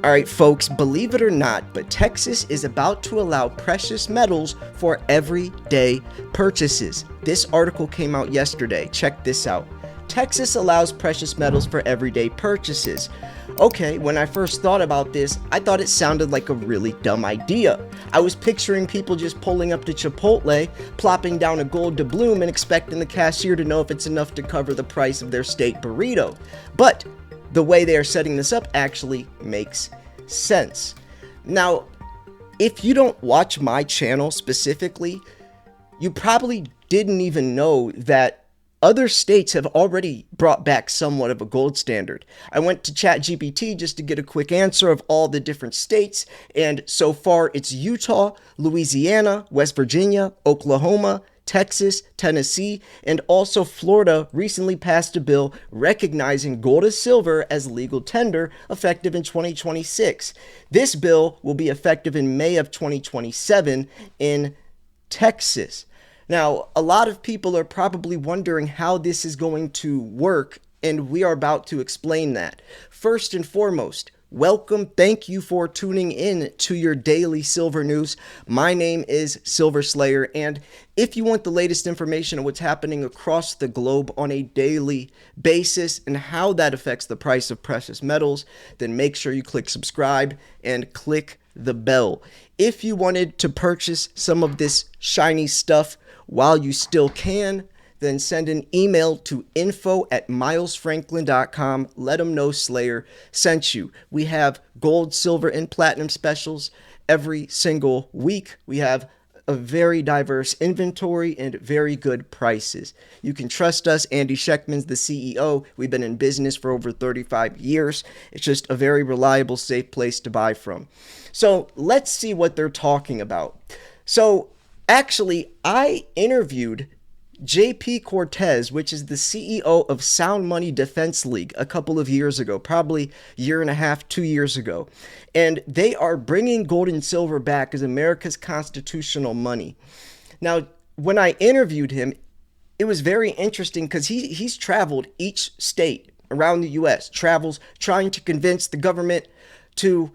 All right, folks, believe it or not, but Texas is about to allow precious metals for everyday purchases. This article came out yesterday. Check this out. Texas allows precious metals for everyday purchases. Okay, when I first thought about this, I thought it sounded like a really dumb idea. I was picturing people just pulling up to Chipotle, plopping down a gold doubloon and expecting the cashier to know if it's enough to cover the price of their steak burrito. But the way they are setting this up actually makes sense. Now, if you don't watch my channel specifically, you probably didn't even know that other states have already brought back somewhat of a gold standard. I went to ChatGPT just to get a quick answer of all the different states, and so far it's Utah, Louisiana, West Virginia, Oklahoma, Texas, Tennessee, and also Florida recently passed a bill recognizing gold as silver as legal tender effective in 2026. This bill will be effective in May of 2027 in Texas. Now, a lot of people are probably wondering how this is going to work, and we are about to explain that. First and foremost, welcome. Thank you for tuning in to your daily silver news. My name is Silver Slayer, and if you want the latest information on what's happening across the globe on a daily basis and how that affects the price of precious metals, then make sure you click subscribe and click the bell. If you wanted to purchase some of this shiny stuff while you still can, then send an email to info@milesfranklin.com. Let them know Slayer sent you. We have gold, silver, and platinum specials every single week. We have a very diverse inventory and very good prices. You can trust us. Andy Scheckman's the CEO. We've been in business for over 35 years. It's just a very reliable, safe place to buy from. So let's see what they're talking about. So actually, I interviewed JP Cortez, which is the CEO of Sound Money Defense League, a couple of years ago, probably a year and a half, 2 years ago. And they are bringing gold and silver back as America's constitutional money. Now, when I interviewed him, it was very interesting because he's traveled each state around the U.S., travels trying to convince the government to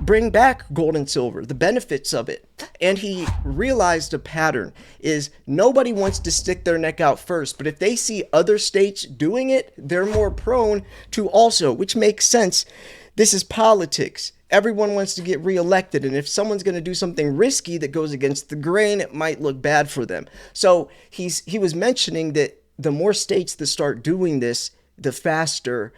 bring back gold and silver, the benefits of it. And he realized a pattern is nobody wants to stick their neck out first, but if they see other states doing it, they're more prone to also, which makes sense. This is politics. Everyone wants to get reelected, and if someone's going to do something risky that goes against the grain, it might look bad for them. So he was mentioning that the more states that start doing this, the faster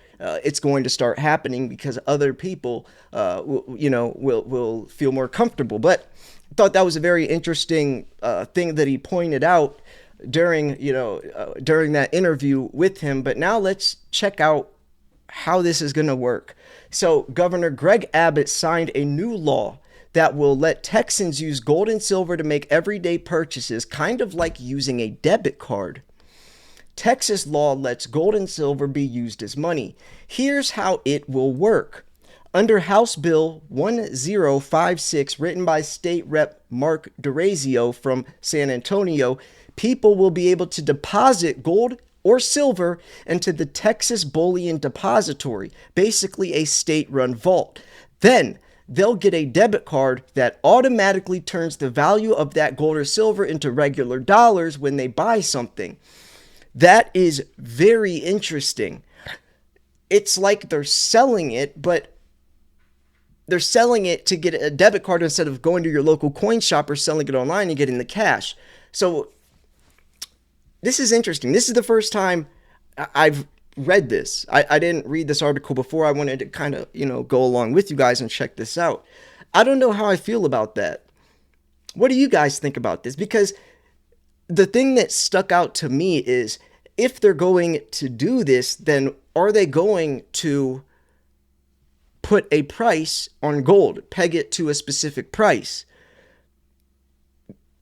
it's going to start happening because other people, will feel more comfortable. But I thought that was a very interesting thing that he pointed out during that interview with him. But now let's check out how this is going to work. So Governor Greg Abbott signed a new law that will let Texans use gold and silver to make everyday purchases, kind of like using a debit card. Texas law lets gold and silver be used as money. Here's how it will work. Under House Bill 1056, written by State Rep Mark DeRazio from San Antonio, people will be able to deposit gold or silver into the Texas Bullion Depository, basically a state-run vault. Then they'll get a debit card that automatically turns the value of that gold or silver into regular dollars when they buy something. That is very interesting. It's like they're selling it, but they're selling it to get a debit card instead of going to your local coin shop or selling it online and getting the cash. So this is interesting. This is the first time I've read this. I didn't read this article before. I wanted to kind of, go along with you guys and check this out. I don't know how I feel about that. What do you guys think about this? Because the thing that stuck out to me is if they're going to do this, then are they going to put a price on gold, peg it to a specific price?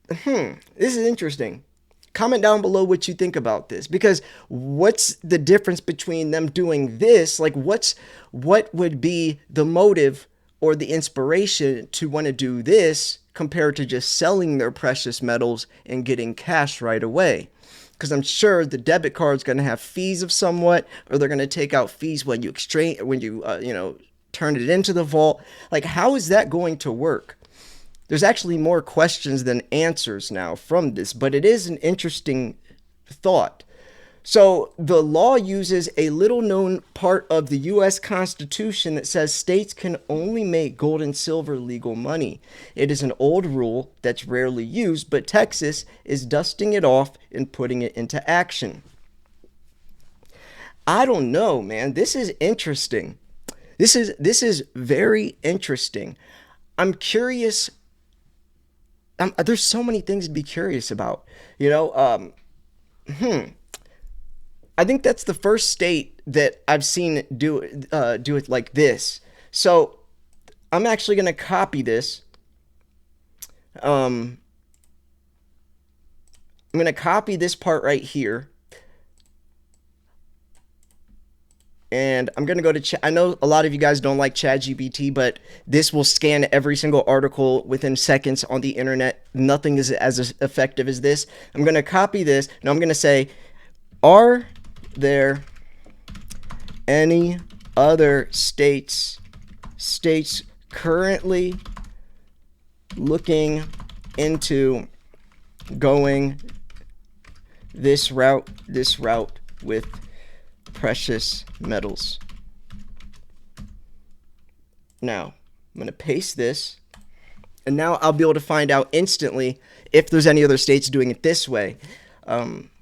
This is interesting. Comment down below what you think about this, because what's the difference between them doing this? Like what would be the motive or the inspiration to want to do this compared to just selling their precious metals and getting cash right away? Because I'm sure the debit card is going to have fees of somewhat, or they're going to take out fees when you exchange, turn it into the vault. Like, how is that going to work? There's actually more questions than answers now from this, but it is an interesting thought. So the law uses a little known part of the U.S. Constitution that says states can only make gold and silver legal money. It is an old rule that's rarely used, but Texas is dusting it off and putting it into action. I don't know, man. This is interesting. This is very interesting. I'm curious. There's so many things to be curious about. I think that's the first state that I've seen do it like this. So I'm actually going to copy this. I'm going to copy this part right here. And I'm going to go to I know a lot of you guys don't like ChatGPT, but this will scan every single article within seconds on the internet. Nothing is as effective as this. I'm going to copy this. And I'm going to say, are there any other states currently looking into going this route with precious metals? Now, I'm going to paste this, and now I'll be able to find out instantly if there's any other states doing it this way.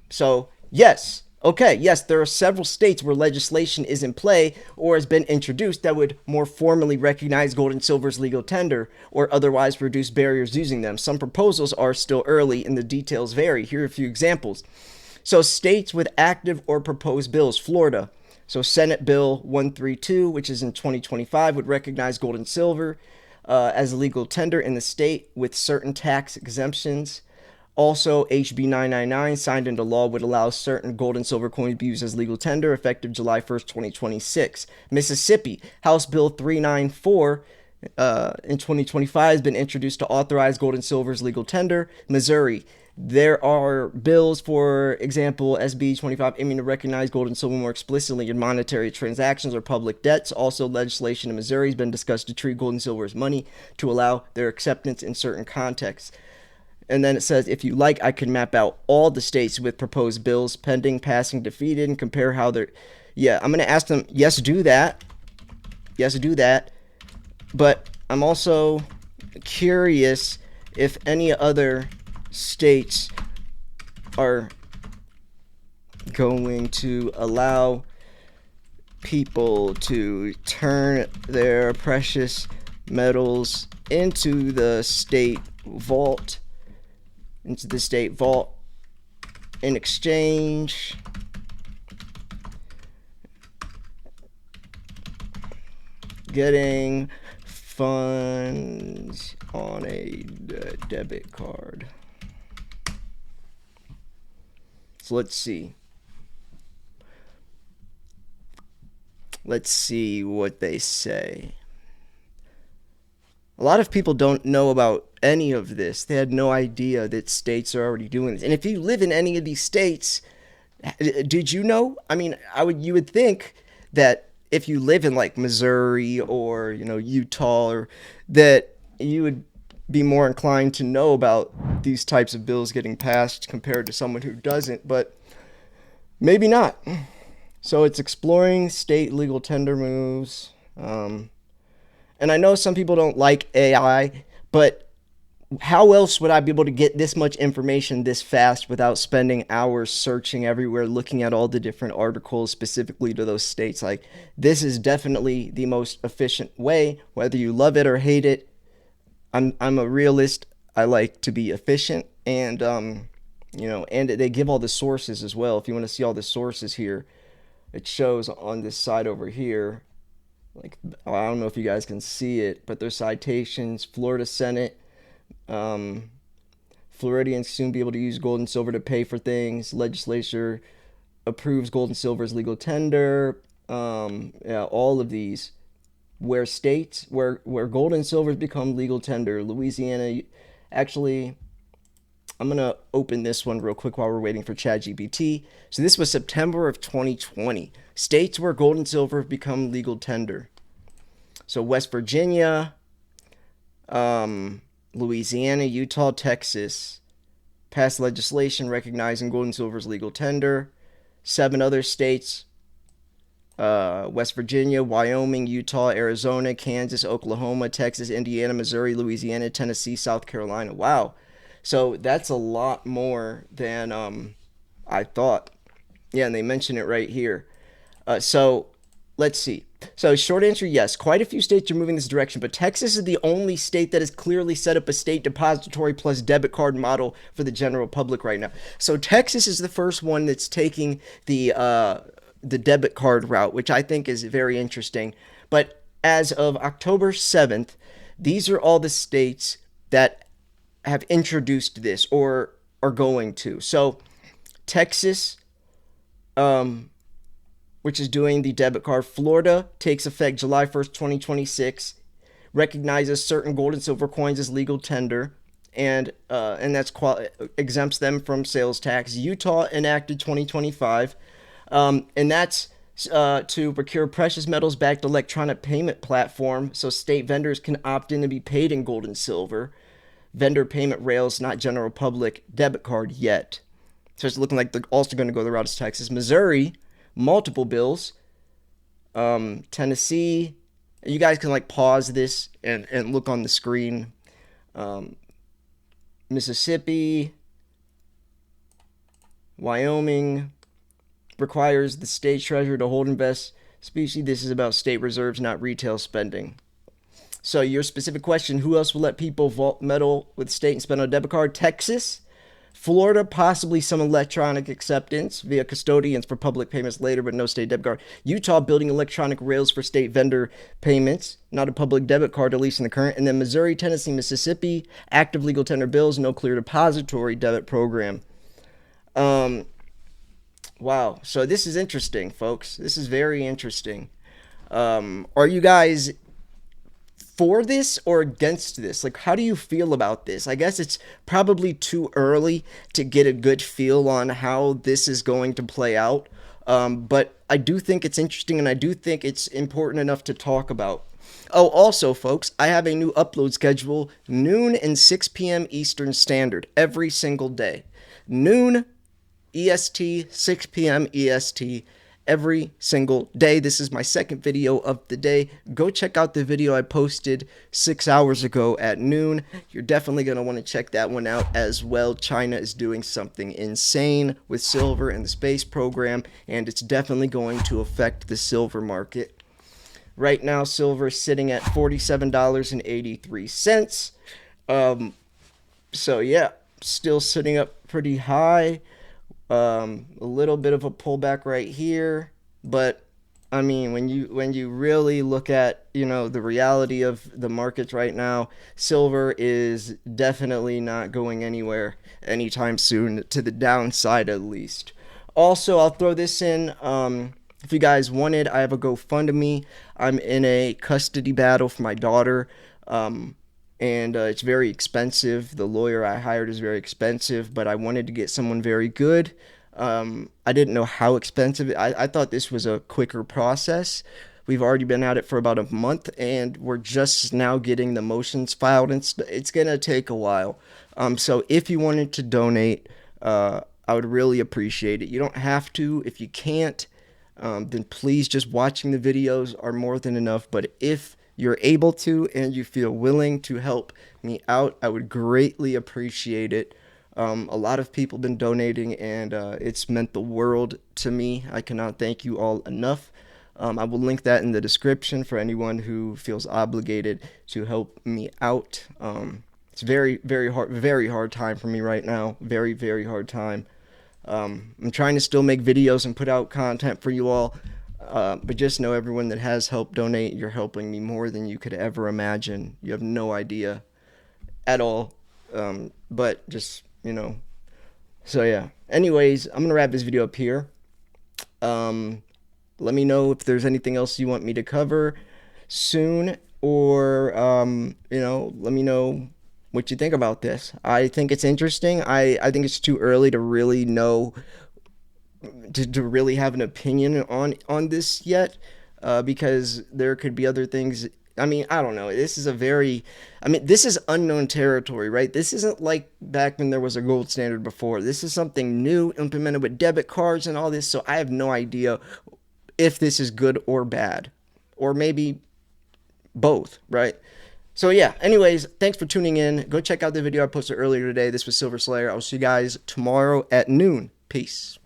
So, yes. Okay, yes, there are several states where legislation is in play or has been introduced that would more formally recognize gold and silver's legal tender or otherwise reduce barriers using them. Some proposals are still early and the details vary. Here are a few examples. So states with active or proposed bills: Florida. So Senate Bill 132, which is in 2025, would recognize gold and silver as a legal tender in the state with certain tax exemptions. Also, HB 999, signed into law, would allow certain gold and silver coins to be used as legal tender effective July 1st, 2026. Mississippi, House Bill 394 in 2025 has been introduced to authorize gold and silver's legal tender. Missouri, there are bills, for example, SB 25, aiming to recognize gold and silver more explicitly in monetary transactions or public debts. Also, legislation in Missouri has been discussed to treat gold and silver as money to allow their acceptance in certain contexts. And then it says, if you like, I can map out all the states with proposed bills pending, passing, defeated, and compare how they're... Yeah, I'm going to ask them, yes, do that. Yes, do that. But I'm also curious if any other states are going to allow people to turn their precious metals into the state vault in exchange getting funds on a debit card. So let's see what they say. A lot of people don't know about any of this. They had no idea that states are already doing this. And if you live in any of these states, did you know? I mean, you would think that if you live in like Missouri or, Utah, or that you would be more inclined to know about these types of bills getting passed compared to someone who doesn't, but maybe not. So it's exploring state legal tender moves. And I know some people don't like AI, but how else would I be able to get this much information this fast without spending hours searching everywhere, looking at all the different articles specifically to those states? Like, this is definitely the most efficient way, whether you love it or hate it. I'm a realist. I like to be efficient, and and they give all the sources as well. If you want to see all the sources here, it shows on this side over here. Like, I don't know if you guys can see it, but there's citations. Florida Senate, Floridians soon be able to use gold and silver to pay for things. Legislature approves gold and silver as legal tender. All of these, where states where gold and silver has become legal tender. Louisiana, actually, I'm gonna open this one real quick while we're waiting for ChatGPT. So this was September of 2020. States where gold and silver have become legal tender. So West Virginia, Louisiana, Utah, Texas passed legislation recognizing gold and silver's legal tender. 7 other states: West Virginia, Wyoming, Utah, Arizona, Kansas, Oklahoma, Texas, Indiana, Missouri, Louisiana, Tennessee, South Carolina. Wow. So that's a lot more than I thought. Yeah, and they mention it right here. So let's see. So short answer, yes. Quite a few states are moving this direction, but Texas is the only state that has clearly set up a state depository plus debit card model for the general public right now. So Texas is the first one that's taking the debit card route, which I think is very interesting. But as of October 7th, these are all the states that have introduced this or are going to. So Texas, which is doing the debit card. Florida takes effect July 1st, 2026, recognizes certain gold and silver coins as legal tender, and that's exempts them from sales tax. Utah enacted 2025, and that's to procure precious metals-backed electronic payment platform, so state vendors can opt in to be paid in gold and silver. Vendor payment rails, not general public debit card yet. So it's looking like they're also going to go the route of Texas. Missouri, multiple bills. Tennessee, you guys can like pause this and look on the screen. Mississippi, Wyoming requires the state treasurer to hold invest specie. This is about state reserves, not retail spending. So your specific question, who else will let people vault metal with state and spend on a debit card? Texas. Florida, possibly some electronic acceptance via custodians for public payments later, but no state debit card. Utah building electronic rails for state vendor payments, not a public debit card, at least in the current. And then Missouri, Tennessee, Mississippi, active legal tender bills, no clear depository debit program. Wow. So this is interesting, folks. This is very interesting. Are you guys for this or against this? Like, how do you feel about this? I guess it's probably too early to get a good feel on how this is going to play out. But I do think it's interesting, and I do think it's important enough to talk about. Oh, also, folks, I have a new upload schedule, noon and 6 p.m. Eastern Standard, every single day. Noon EST, 6 p.m. EST, every single day. This is my second video of the day. Go check out the video I posted 6 hours ago at noon. You're definitely going to want to check that one out as well. China is doing something insane with silver and the space program, and it's definitely going to affect the silver market. Right now, silver is sitting at $47.83. So yeah, still sitting up pretty high. A little bit of a pullback right here, but I mean, when you really look at, the reality of the markets right now, silver is definitely not going anywhere anytime soon, to the downside at least. Also, I'll throw this in, if you guys wanted, I have a GoFundMe. I'm in a custody battle for my daughter, and it's very expensive. The lawyer I hired is very expensive, but I wanted to get someone very good. I didn't know how expensive. I thought this was a quicker process. We've already been at it for about a month, and we're just now getting the motions filed, and it's going to take a while. So if you wanted to donate, I would really appreciate it. You don't have to. If you can't, then please, just watching the videos are more than enough. But if you're able to and you feel willing to help me out, I would greatly appreciate it. A lot of people have been donating, and it's meant the world to me. I cannot thank you all enough. I will link that in the description for anyone who feels obligated to help me out. It's very hard time for me right now. Very hard time. I'm trying to still make videos and put out content for you all. But just know, everyone that has helped donate, you're helping me more than you could ever imagine. You have no idea at all. But just, so yeah. Anyways, I'm going to wrap this video up here. Let me know if there's anything else you want me to cover soon, or, let me know what you think about this. I think it's interesting. I think it's too early to really know, to really have an opinion on this yet, because there could be other things I mean, I don't know. This is a very, I mean, this is unknown territory, right? This isn't like back when there was a gold standard before. This is something new implemented with debit cards and all this. So I have no idea if this is good or bad, or maybe both, right? So yeah, anyways, thanks for tuning in. Go check out the video I posted earlier today. This was Silver Slayer. I'll see you guys tomorrow at noon. Peace.